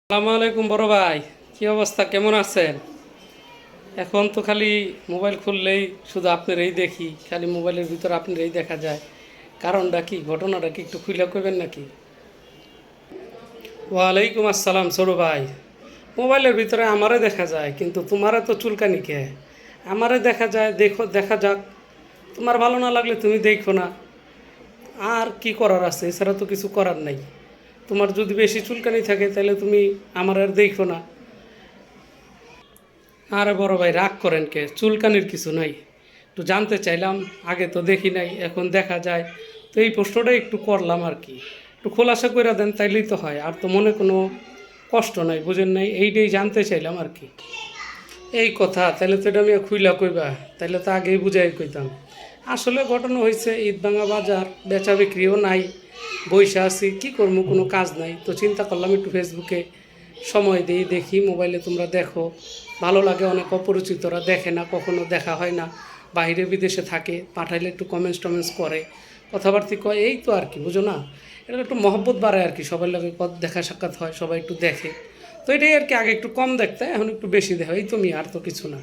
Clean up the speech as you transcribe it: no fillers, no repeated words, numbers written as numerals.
আসসালামু আলাইকুম বড় ভাই, কি অবস্থা, কেমন আছেন? এখন তো খালি মোবাইল খুললেই শুধু আপনারই দেখি, খালি মোবাইলের ভিতর আপনারই দেখা যায়। কারণটা কি, ঘটনাটা কি একটু খুলে কইবেন নাকি? ওয়ালাইকুম আসসালাম ছোট ভাই। মোবাইলের ভিতরে আমারে দেখা যায়, কিন্তু তোমারে তো চুলকানি কে? আমারে দেখা যায়, দেখো, দেখা যাক। তোমার ভালো না লাগলে তুমি দেখো না। আর কি করার আছে, এছাড়া তো কিছু করার নাই। তোমার যদি বেশি চুলকানি থাকে তাহলে তুমি আমার আর দেখো না। আরে বড় ভাই, রাগ করেন কে? চুলকানির কিছু নাই, একটু জানতে চাইলাম। আগে তো দেখি নাই, এখন দেখা যায়। তো এই প্রশ্নটা একটু করলাম আর কি। একটু খোলাসা করে দেন, তাইলেই তো হয়। আর তো মনে কোনো কষ্ট নাই, বুঝেন নাই, এইটাই জানতে চাইলাম আর কি। এই কথা, তাহলে তো এটা আমি খুইলা কইবা, তাহলে তো আগেই বুঝাই কইতাম। আসলে ঘটনা হয়েছে, ঈদভাঙা বাজার, বেচা বিক্রিও নাই, বইসা আছি, কি করবো, কোনো কাজ নাই। তো চিন্তা করলাম একটু ফেসবুকে সময় দিই, দেখি। মোবাইলে তোমরা দেখো, ভালো লাগে। অনেক অপরিচিতরা দেখে না, কখনো দেখা হয় না, বাইরে বিদেশে থাকে, পাঠাইলে একটু কমেন্টস টমেন্টস করে, কথাবার্তি কয়, এই তো আর কি, বুঝো না? এটা একটু মহব্বত বাড়ায় আর কি, সবার লাগে দেখা সাক্ষাৎ হয়, সবাই একটু দেখে। তো এটাই আর কি, আগে একটু কম দেখতে, এখন একটু বেশি দেখা, এই তুমি, আর তো কিছু না।